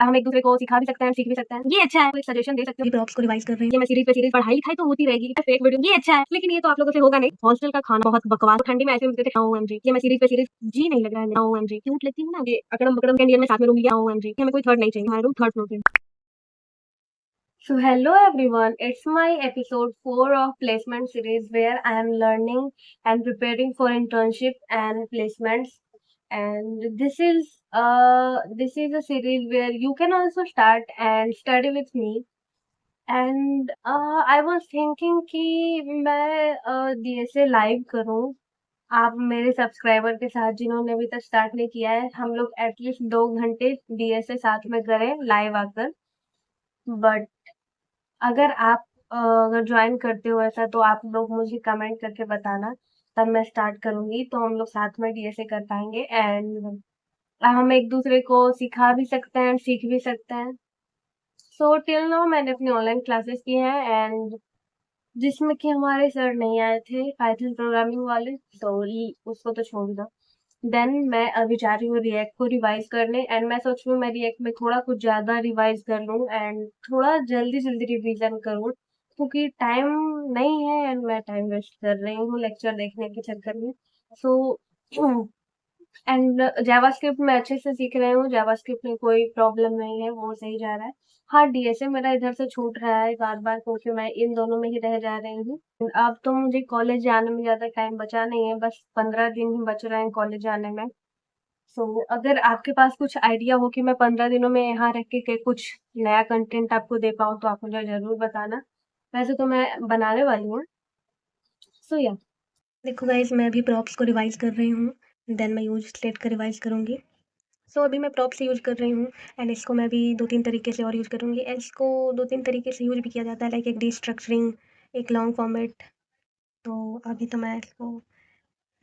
हम एक दूसरे को सिखा भी सकते हैं, सीख भी सकते हैं। ये अच्छा है, कोई सजेशन दे सकते हो। प्रॉप्स को रिवाइज कर रहे हैं, ये मैं सीरीज पे सीरीज पढ़ाई लिखाई तो होती रहेगी, फेक वीडियो ये अच्छा है, लेकिन ये तो आप लोगों से होगा नहीं। हॉस्टल का खाना बहुत बकवास, ठंडी में ऐसे मिलते थे। ओएमजी, ये मैं सीरीज पे सीरीज जी नहीं लग रहा है। ओएमजी, क्यूट लगती है ना ये अकड़म बकड़म के इंडियन में साथ में रूम लिया। ओएमजी, हमें कोई थर्ड नहीं चाहिए, हमारा रूम थर्ड फ्लोर पे। So hello everyone, it's my episode 4 of placement series where I am learning and preparing for internship and placements. And this is a series where you can also start and study with me. And I was thinking कि मैं DSA live करूँ। आप मेरे subscriber के साथ जिन्होंने अभी तक स्टार्ट नहीं किया है, हम लोग एटलीस्ट 2 घंटे DSA साथ में करें लाइव आकर। बट अगर आप अगर ज्वाइन करते हो ऐसा तो आप लोग मुझे कमेंट करके बताना, तब मैं स्टार्ट करूंगी तो हम लोग साथ में डीएसए कर पाएंगे एंड हम एक दूसरे को सिखा भी सकते हैं, सीख भी सकते हैं। सो टिल नाउ मैंने अपनी ऑनलाइन क्लासेस की हैं एंड जिसमें कि हमारे सर नहीं आए थे पाइथन प्रोग्रामिंग वाले, तो उसको तो छोड़ दो। देन मैं अभी जा रही हूँ रिएक्ट को रिवाइज करने एंड मैं सोच रही हूँ मैं रिएक्ट में थोड़ा कुछ ज्यादा रिवाइज कर लूँ एंड थोड़ा जल्दी जल्दी रिवीजन करूँ, क्योंकि टाइम नहीं है एंड मैं टाइम वेस्ट कर रही हूँ लेक्चर देखने के चक्कर में। सो एंड जावास्क्रिप्ट मैं अच्छे से सीख रही हूँ, जावास्क्रिप्ट में कोई प्रॉब्लम नहीं है, वो सही जा रहा है। हाँ, डीएसए मेरा इधर से छूट रहा है बार बार क्योंकि मैं इन दोनों में ही रह जा रही हूँ। अब तो मुझे कॉलेज जाने में ज्यादा टाइम बचा नहीं है, बस 15 दिन ही बच रहे हैं कॉलेज जाने में। सो अगर आपके पास कुछ आइडिया हो कि मैं 15 दिनों में यहाँ रह के कुछ नया कंटेंट आपको दे पाऊँ तो आप मुझे जरूर बताना। वैसे तो मैं बनाने वाली हूँ। सो या देखो गाइस, मैं अभी प्रॉप्स को रिवाइज कर रही हूँ, देन मैं यूज स्लेट का रिवाइज करूँगी। सो अभी मैं प्रॉप्स यूज कर रही हूँ एंड इसको मैं अभी 2-3 तरीके से और यूज करूँगी एंड इसको 2-3 तरीके से यूज भी किया जाता है, लाइक एक डिस्ट्रक्चरिंग, एक लॉन्ग फॉर्मेट। तो अभी तो मैं इसको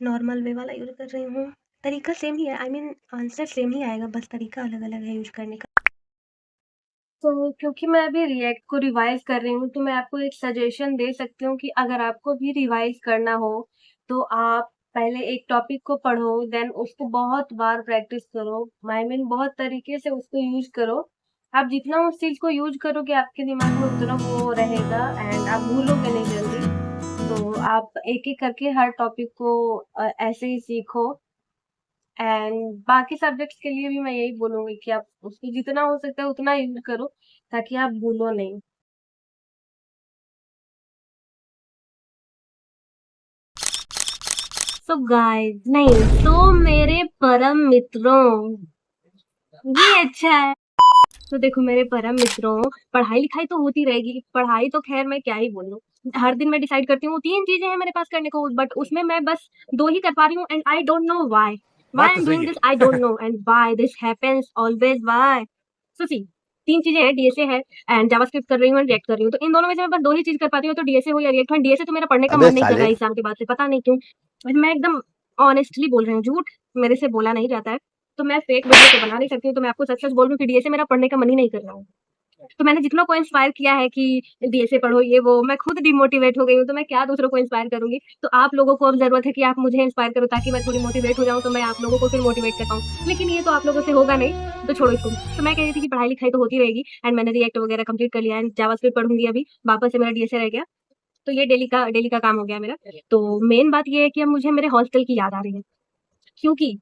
नॉर्मल वे वाला यूज कर रही हूँ। तरीका सेम ही है, आई मीन आंसर सेम ही आएगा, बस तरीका अलग अलग है यूज करने का। तो क्योंकि मैं अभी रिएक्ट को रिवाइज कर रही हूँ तो मैं आपको एक सजेशन दे सकती हूँ कि अगर आपको भी रिवाइज करना हो तो आप पहले एक टॉपिक को पढ़ो, देन उसको बहुत बार प्रैक्टिस करो, आई मीन बहुत तरीके से उसको यूज करो। आप जितना उस चीज को यूज करोगे आपके दिमाग में उतना वो रहेगा एंड आप भूलोगे नहीं जल्दी। तो आप एक एक करके हर टॉपिक को ऐसे ही सीखो एंड बाकी सब्जेक्ट्स के लिए भी मैं यही बोलूंगी कि आप उसको जितना हो सकता है उतना यूज करो ताकि आप भूलो नहीं। सो गाइस नहीं, सो मेरे परम मित्रों, ये अच्छा है। तो देखो मेरे परम मित्रों, पढ़ाई लिखाई तो होती रहेगी, पढ़ाई तो खैर मैं क्या ही बोलूं, हर दिन मैं डिसाइड करती हूँ 3 चीजें हैं मेरे पास करने को, बट उसमें मैं बस 2 ही कर पा रही हूँ and I don't know why why बात आई तो एम सही डूइंग है। This, I don't know and why this happens always why. So see, 3 चीजें हैं, डीएसए है एंड जावास्क्रिप्ट कर रही हूँ, रिएक्ट कर रही हूँ। तो इन दोनों में से मैं बस 2 ही चीज कर पाती हूँ, तो डीएसए हो या रिएक्ट हो। डीएसए तो मेरा पढ़ने का अबे मन नहीं कर रहा साले। है एग्जाम के बाद से, पता नहीं क्यों। मैं एकदम ऑनेस्टली बोल रही हूँ, झूठ मेरे से बोला नहीं जाता है, तो मैं फेक वीडियो तो बना नहीं सकती हूँ। तो मैं आपको सच सच बोल रही हूँ कि डीएसए मेरा पढ़ने का मन ही नहीं कर रहा है। तो मैंने जितनों को इंस्पायर किया है कि डीएसए पढ़ो ये वो, मैं खुद डिमोटिवेट हो गई हूँ, तो मैं क्या दूसरों को इंस्पायर करूंगी। तो आप लोगों को अब जरूरत है कि आप मुझे इंस्पायर करो ताकि मैं थोड़ी मोटिवेट हो जाऊँ, तो मैं आप लोगों को फिर मोटिवेट कर पाऊँ। लेकिन ये तो आप लोगों से होगा नहीं, तो छोड़ो इसको। तो मैं कह रही थी कि पढ़ाई लिखाई तो होती रहेगी एंड मैंने रिएक्ट वगैरह कंप्लीट कर लिया एंड जावास्क्रिप्ट पढ़ूंगी अभी, वापस से मेरा डीएसए रह गया। तो ये डेली का काम हो गया मेरा। तो मेन बात ये है कि अब मुझे मेरे हॉस्टल की याद आ रही है, क्योंकि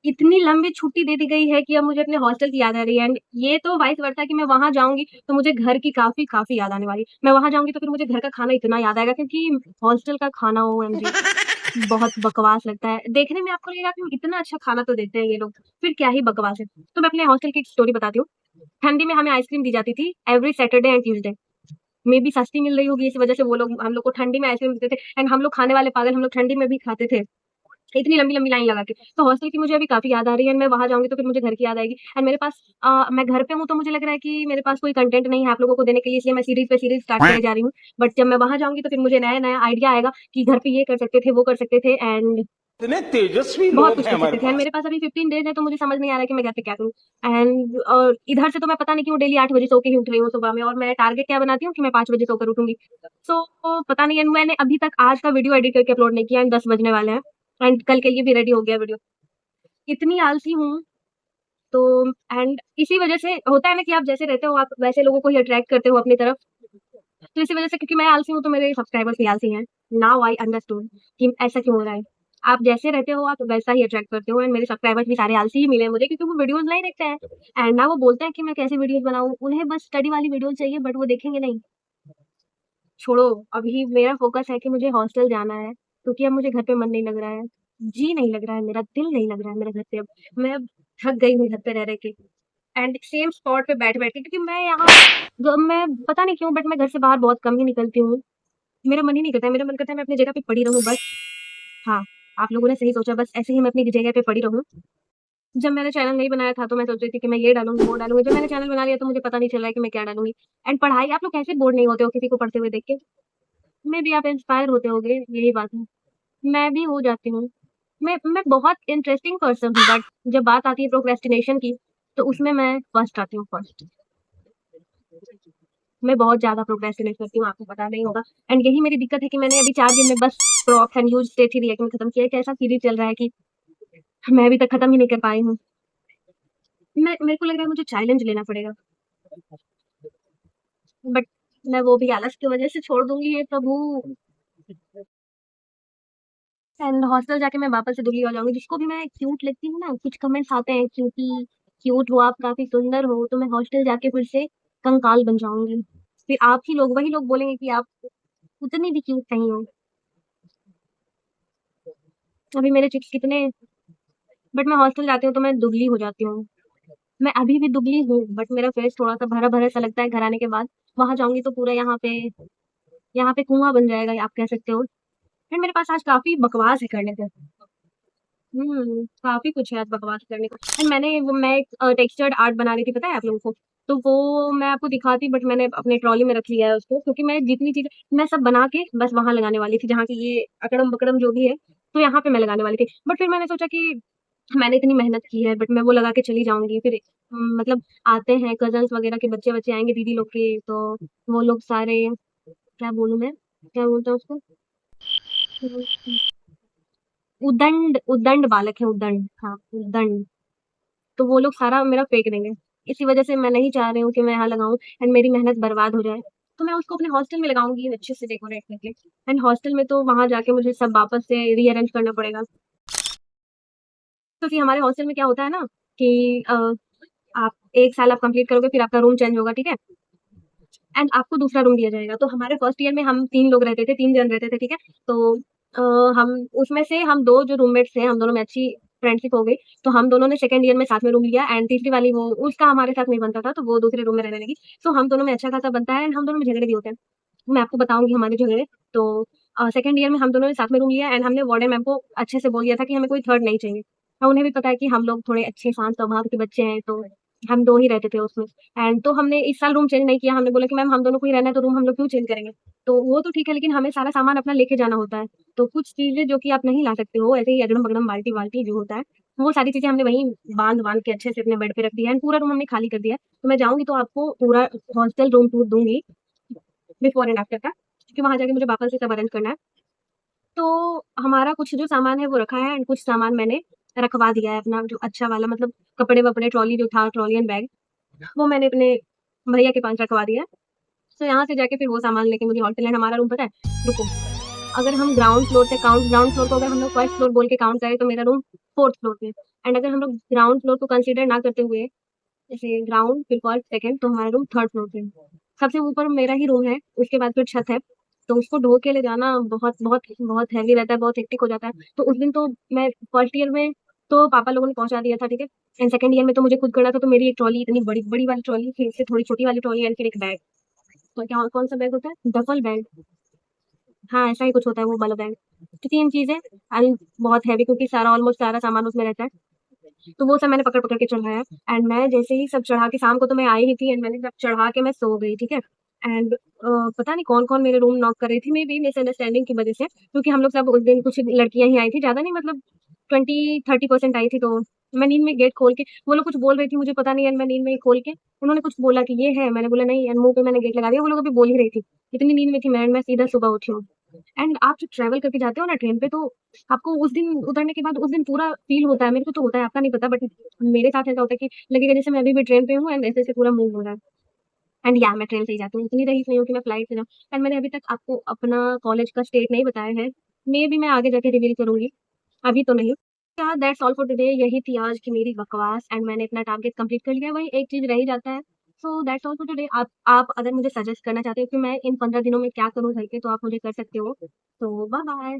इतनी लंबी छुट्टी दे दी गई है कि अब मुझे अपने हॉस्टल की याद आ रही है एंड ये तो वाइस वर्सा कि मैं वहाँ जाऊँगी तो मुझे घर की काफ़ी याद आने वाली है। मैं वहाँ जाऊँगी तो फिर मुझे घर का खाना इतना याद आएगा, क्योंकि हॉस्टल का खाना ओएमजी बहुत बकवास लगता है। देखने में आपको लगेगा कि इतना अच्छा खाना तो देते हैं ये लोग, फिर क्या ही बकवास है। तो मैं अपने हॉस्टल की एक स्टोरी बताती हूँ। ठंडी में हमें आइसक्रीम दी जाती थी every Saturday and Tuesday. Maybe सस्ती मिल रही होगी इस वजह से वो लोग हम लोग को ठंडी में आइसक्रीम देते थे एंड हम लोग खाने वाले पागल, हम लोग ठंडी में भी खाते थे इतनी लंबी-लंबी लाइन लगा के। तो हॉस्टल की मुझे अभी काफ़ी याद आ रही है एंड मैं वहाँ जाऊँगी तो फिर मुझे घर की याद आएगी एंड मेरे पास मैं घर पे हूँ तो मुझे लग रहा है कि मेरे पास कोई कंटेंट नहीं है आप लोगों को देने के लिए, इसलिए मैं सीरीज़ पे सीरीज़ स्टार्ट करे जा रही हूँ। बट जब मैं वहाँ जाऊँगी तो फिर मुझे नया-नया आइडिया आएगा कि घर पे ये कर सकते थे, वो कर सकते थे एंड इतने तेजस्वी बहुत लोग कुछ हैं कर हमारे सकते थे एंड पास। मेरे पास अभी 15 डेज़ है तो मुझे समझ नहीं आ रहा है कि मैं घर पे क्या करूँ। एंड इधर से तो मैं पता नहीं क्यों डेली 8 बजे सो के ही उठ रही हूँ सुबह में, और मैं टारगेट क्या बनाती हूँ कि मैं 5 बजे सोकर उठूँगी। सो पता नहीं, एंड मैंने अभी तक आज का वीडियो एडिट करके अपलोड नहीं किया एंड 10 बजने वाले हैं एंड कल के लिए भी रेडी हो गया वीडियो। इतनी आलसी हूँ तो एंड इसी वजह से होता है ना कि आप जैसे रहते हो, आप वैसे लोगों को ही अट्रैक्ट करते हो अपनी तरफ। तो इसी वजह से, क्योंकि मैं आलसी हूँ, तो मेरे सब्सक्राइबर्स भी आलसी हैं। नाउ आई अंडरस्टूड कि ऐसा क्यों हो रहा है। आप जैसे रहते हो, आप वैसा ही अट्रैक्ट करते हो, एंड मेरे सब्सक्राइबर्स भी सारे आलसी ही मिले मुझे, क्योंकि वो वीडियोज़ नहीं देखते हैं। एंड ना वो बोलते हैं कि मैं कैसी वीडियोज़ बनाऊँ, उन्हें बस स्टडी वाली वीडियोज़ चाहिए, बट वो देखेंगे नहीं। छोड़ो, अभी मेरा फ़ोकस है कि मुझे हॉस्टल जाना है, क्योंकि अब मुझे घर पे मन नहीं लग रहा है। जी नहीं लग रहा है मेरा, दिल नहीं लग रहा है मेरा घर पे अब। मैं अब थक गई हूँ घर पे रह-रह के, एंड सेम स्पॉट पे बैठ-बैठ के, क्योंकि मैं यहाँ मैं पता नहीं क्यों, बट मैं घर से बाहर बहुत कम ही निकलती हूँ। मेरा मन ही नहीं करता है, मेरा मन करता है मैं अपनी जगह पे पड़ी रहूँ बस। हाँ, आप लोगों ने सही सोचा, बस ऐसे ही मैं अपनी जगह पे पड़ी रहूँ। जब मैंने चैनल नहीं बनाया था, तो मैं सोच रही थी कि मैं ये डालूँगी, वो डालूँगी। जब मैंने चैनल बना लिया, तो मुझे पता नहीं चल रहा है कि मैं क्या डालूँगी। एंड पढ़ाई, आप लोग कैसे बोर नहीं होते हो किसी को पढ़ते हुए देख के? मेबी आप इंस्पायर होते होंगे, यही बात है। मैं भी हो जाती हूँ। मैं बहुत इंटरेस्टिंग पर्सन हूँ, बट जब बात आती है प्रोक्रेस्टिनेशन की, तो उसमें मैं फर्स्ट आती हूँ, फर्स्ट। मैं बहुत ज़्यादा प्रोक्रेस्टिनेट करती हूँ, आपको पता नहीं होगा। एंड यही मेरी दिक्कत है कि मैंने अभी 4 दिन में बस प्रॉक्स एंड यूज स्टेट ही रिएक्ट में खत्म किया है। एक ऐसा सीरीज़ चल रहा है कि मैं अभी तक खत्म ही नहीं कर पाई हूँ। मेरे को लग रहा है मुझे चैलेंज लेना पड़ेगा, बट मैं वो भी आलस की वज़ह से छोड़ दूँगी, हे प्रभु। एंड हॉस्टल जाके मैं वापस से दुबली हो जाऊँगी, जिसको भी मैं क्यूट लगती हूँ ना, कुछ कमेंट्स आते हैं क्यूटी, क्यूट हो आप, काफ़ी सुंदर हो, तो मैं हॉस्टल जाके फिर से कंकाल बन जाऊँगी। फिर आप ही लोग, वही लोग बोलेंगे कि आप उतनी भी क्यूट नहीं हो। अभी मेरे चिक्स कितने, बट मैं हॉस्टल जाती हूँ तो मैं दुबली हो जाती हूँ। मैं अभी भी दुबली हूँ, बट मेरा फेस थोड़ा-सा भरा-भरा सा लगता है घर आने के बाद। वहाँ जाऊँगी तो पूरा यहाँ पे कुआँ बन जाएगा, आप कह सकते हो। एंड मेरे पास आज काफ़ी बकवास है करने को। काफ़ी कुछ है आज बकवास करने को। एंड मैं एक टेक्सचर्ड आर्ट बना रही थी, पता है आप लोगों को? तो वो मैं आपको दिखाती, बट मैंने अपने ट्रॉली में रख लिया है उसको, क्योंकि मैं जितनी चीज़ें मैं सब बना के बस वहाँ लगाने वाली थी, जहाँ की ये अकड़म-बकड़म जो भी है, तो यहाँ पे मैं लगाने वाली थी। बट फिर मैंने सोचा कि मैंने इतनी मेहनत की है, बट मैं वो लगा के चली जाऊँगी। फिर मतलब आते हैं कज़न्स वगैरह के बच्चे-वच्चे आएँगे दीदी लोग के, तो वो लोग सारे, क्या बोलूँ मैं? क्या बोलते हैं उसको? उदंड उदंड बालक है, उदंड, हाँ, उदंड। तो वो लोग सारा मेरा फेंक देंगे। इसी वज़ह से मैं नहीं चाह रही हूँ कि मैं यहाँ लगाऊँ एंड मेरी मेहनत बर्बाद हो जाए। तो मैं उसको अपने हॉस्टल में लगाऊँगी अच्छे से डेकोरेट करके। एंड हॉस्टल में तो वहाँ जाके मुझे सब वापस से रीअरेंज करना पड़ेगा। क्योंकि हमारे हॉस्टल में क्या होता है ना कि आप 1 साल आप कंप्लीट करोगे, फिर आपका रूम चेंज होगा, ठीक है? एंड आपको दूसरा रूम दिया जाएगा। तो हमारे फर्स्ट ईयर में हम 3 लोग रहते थे, 3 जन रहते थे, ठीक है? तो अ, हम उसमें से हम 2 जो रूममेट्स थे, हम दोनों में अच्छी फ्रेंडशिप हो गई। तो हम दोनों ने सेकंड ईयर में साथ में रूम लिया, एंड तीसरी वाली वो उसका हमारे साथ नहीं बनता था, तो वो दूसरे रूम में रहने लगी। सो हम दोनों में अच्छा खासा बनता है, एंड हम दोनों में झगड़े भी होते हैं। मैं आपको बताऊँगी हमारे झगड़े। तो सेकंड ईयर में हम दोनों ने साथ में रूम लिया, एंड हमने वार्डन मैम को अच्छे से बोल दिया था कि हमें कोई थर्ड नहीं चाहिए। और उन्हें भी पता है कि हम लोग थोड़े अच्छे शांत स्वभाव के बच्चे हैं, तो हम 2 ही रहते थे उसमें। एंड तो हमने इस साल रूम चेंज नहीं किया, हमने बोला कि मैम हम दोनों को ही रहना है, तो रूम हम लोग क्यों चेंज करेंगे? तो वो तो ठीक है, लेकिन हमें सारा सामान अपना लेके जाना होता है। तो कुछ चीज़ें जो कि आप नहीं ला सकते हो, ऐसे ही अगड़म-बगड़म बाल्टी-वाल्टी जो होता है, वो सारी चीज़ें हमने वहीं बाँध-वाँध के अच्छे से अपने बेड पे रख दिया है, एंड पूरा रूम हमने खाली कर दिया है। तो मैं जाऊँगी तो आपको पूरा हॉस्टल रूम टूर दूँगी, बिफोर एंड आफ्टर का, क्योंकि वहाँ जाके मुझे वापस से सब अरेंज करना है। तो हमारा कुछ जो सामान है वो रखा है, एंड कुछ सामान मैंने रखवा दिया है अपना, जो अच्छा वाला, मतलब कपड़े-वपड़े, ट्रॉली जो था, ट्रॉली एंड बैग, वो मैंने अपने भैया के पास रखवा दिया है। तो यहाँ से जाके फिर वो सामान लेके मुझे हॉस्टल, एंड हमारा रूम पता है, रुको, अगर हम ग्राउंड फ्लोर को अगर हम लोग फर्स्ट फ्लोर बोल के काउंट करें, तो मेरा रूम 4th फ्लोर पे है। एंड अगर हम लोग ग्राउंड फ्लोर को कंसीडर ना करते हुए, जैसे ग्राउंड फिर फर्स्ट, सेकंड, तो हमारा रूम 3rd फ्लोर पे है। सबसे ऊपर मेरा ही रूम है, उसके बाद फिर छत है। तो उसको ढो के ले जाना बहुत बहुत बहुत हेवी रहता है, बहुत हेक्टिक हो जाता है। तो उस दिन तो मैं फर्स्ट ईयर में तो पापा लोगों ने पहुँचा दिया था, ठीक है? एंड सेकंड ईयर में तो मुझे खुद करना था, तो मेरी एक ट्रॉली, इतनी बड़ी बड़ी वाली ट्रॉली, फिर से थोड़ी छोटी वाली ट्रॉली, एंड फिर एक बैग। तो क्या कौन-सा बैग होता है? Duffel bag. हाँ, ऐसा ही कुछ होता है वो वाला बैग। तो 3 चीज़ें, एंड बहुत हेवी, क्योंकि सारा ऑलमोस्ट सारा सामान उसमें रहता है। तो वो सब मैंने पकड़-पकड़ के चढ़ाया, एंड मैं जैसे ही सब चढ़ा के, शाम को तो मैं आई ही थी, एंड मैंने सब चढ़ा के मैं सो गई, ठीक है? एंड पता नहीं कौन-कौन मेरे रूम नॉक कर रही थी, मेबी मिसअंडरस्टैंडिंग की वजह से, क्योंकि हम लोग सब उस दिन कुछ लड़कियाँ ही आई थी, ज़्यादा नहीं, मतलब 20-30% आई थी। तो मैं नींद में गेट खोल के, वो लोग कुछ बोल रही थी, मुझे पता नहीं, एंड मैं नींद में ही खोल के, उन्होंने कुछ बोला कि ये है, मैंने बोला नहीं, एंड मुँह पे मैंने गेट लगा दिया, वो लोग अभी बोल ही रही थी। इतनी नींद में थी मैं, एंड मैं सीधा सुबह उठी हूँ। एंड आप जब ट्रैवल करके जाते हो ना ट्रेन पे, तो आपको उस दिन उतरने के बाद उस दिन पूरा फ़ील होता है, मेरे को तो होता है, आपका नहीं पता, बट मेरे साथ ऐसा होता है कि लगेगा जैसे मैं अभी भी ट्रेन पे हूँ एंड ऐसे-ऐसे पूरा मूव हो रहा है। एंड या मैं ट्रेन से ही जाती हूँ, इतनी रईस नहीं हूँ कि मैं फ्लाइट से जाऊँ। एंड मैंने अभी तक आपको अपना कॉलेज का स्टेट नहीं बताया है, मेबी मैं आगे जाके रिवील करूँगी, अभी तो नहीं। या दैट्स ऑल फॉर टुडे, यही थी आज की मेरी बकवास एंड मैंने अपना टारगेट कंप्लीट कर लिया, वही एक चीज़ रह ही जाता है। So that's all for today. आप अगर मुझे सजेस्ट करना चाहते हो कि मैं इन 15 दिनों में क्या करूँ घर पे, तो आप मुझे कर सकते हो। तो बाय-बाय।